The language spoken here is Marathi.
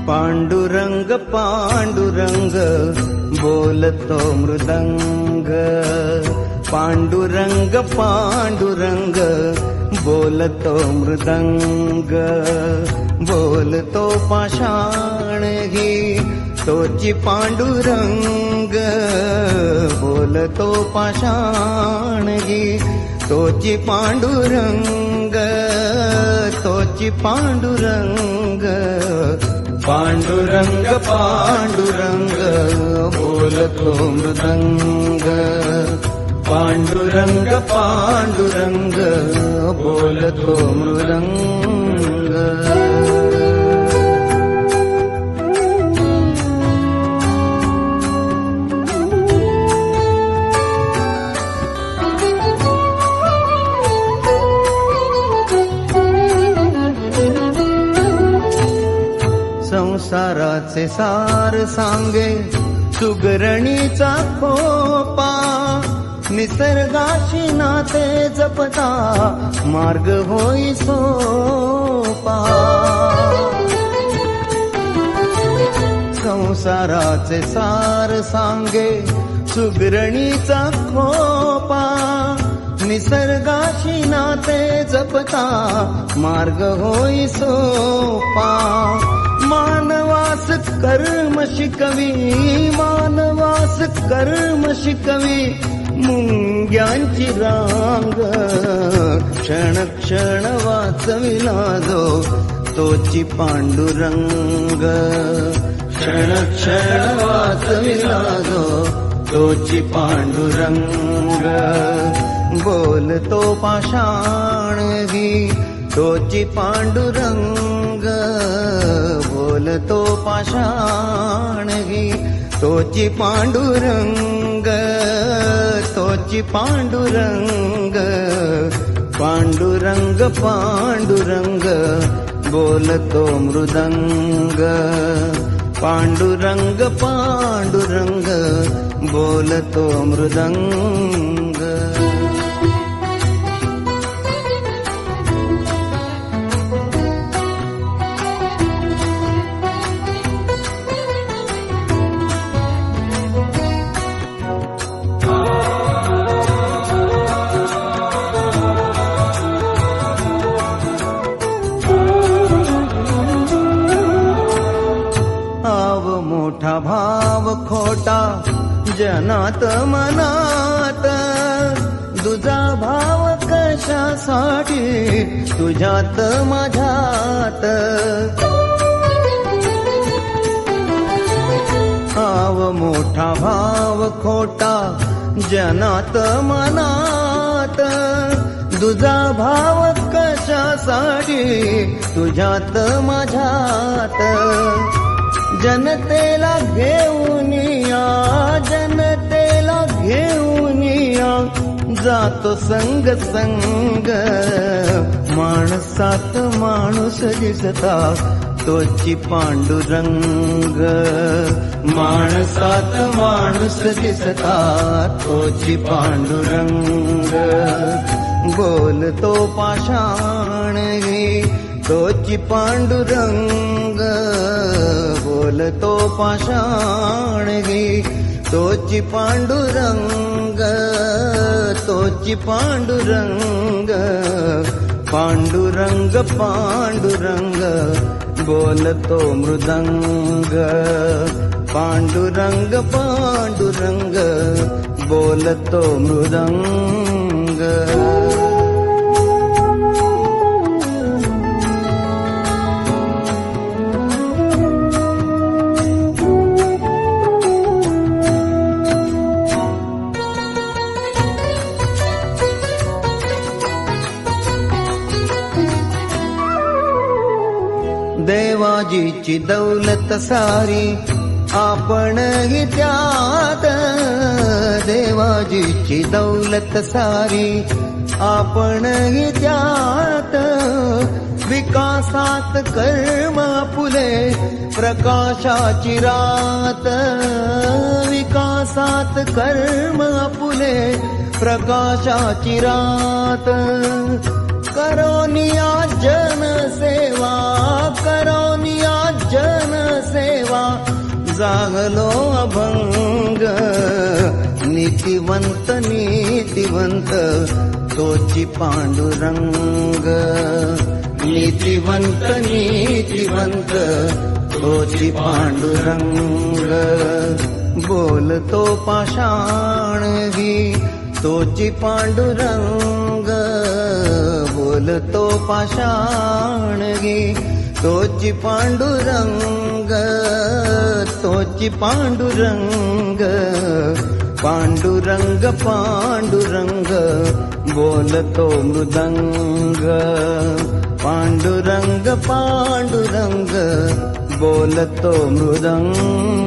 पांडुरंग पांडुरंग बोलतो मृदंग, पांडुरंग पांडुरंग बोलतो मृदंग, बोलतो पाषाण घी तोची पांडुरंग, बोलतो पाषाण घी तोची पांडुरंग, तोची पांडुरंग. पांडुरंग पांडुरंग बोलतो मृदंग, पांडुरंग पांडुरंग बोलतो मृदंग. संसाराचे सार सांगे सुगरणीचा खोपा, निसर्गाशी नाते जपता मार्ग होई सोपा. संसाराचे सार सांगे सुगरणीचा खोपा, निसर्गाशी नाते जपता मार्ग होई सोपा. मानवास कर्म शिकवी, मानवास कर्म शिकवी मुंग्यांची रांग, क्षण क्षण वाचविला जो तोची पांडुरंग, क्षण क्षण वाचविला जो तोची पांडुरंग. बोलतो पाषाण घी तोची पांडुरंग, बोलतो पाषाण घी तोची पांडुरंग, तोची पांडुरंग. पांडुरंग पांडुरंग बोलतो मृदंग, पांडुरंग पांडुरंग बोलतो मृदंग. मोठा भाव खोटा जनात मनात, तुझा भाव कशासाठी तुझ्यात माझ्यात. भाव मोठा भाव खोटा जनात मनात, तुझा भाव कशासाठी तुझ्यात माझ्यात. जनतेला घेऊन या, जनतेला घेऊन या जातो संग संग, माणसात माणूस दिसता तोची पांडुरंग, माणसात माणूस दिसता तोची पांडुरंग. बोलतो पाषाण घी तोची पांडुरंग, बोलतो पाषाण घी तोची पांडुरंग, तोची पांडुरंग. पांडुरंग पांडुरंग बोलतो मृदंग, पांडुरंग पांडुरंग बोलतो मृदंग. देवाजीची दौलत सारी आपण ही त्यात, देवाजीची दौलत सारी आपण ही त्यात. विकासात कर्म फुले प्रकाशाची रात, विकासात कर्म फुले प्रकाशाची रात. करोनिया जनसेवा, करोनिया जनसेवा सेवा जागलो अभंग नीतिवंत नीतिवंत तोची पांडुरंग नीतिवंत नीतिवंत तोची पांडुरंग बोलतो पाषाण घी तोची पांडुरंग बोलतो पाषाण घी तोची पांडुरंग तोची पांडुरंग पांडुरंग पांडुरंग बोलतो मृदंग पांडुरंग पांडुरंग बोलतो मृदंग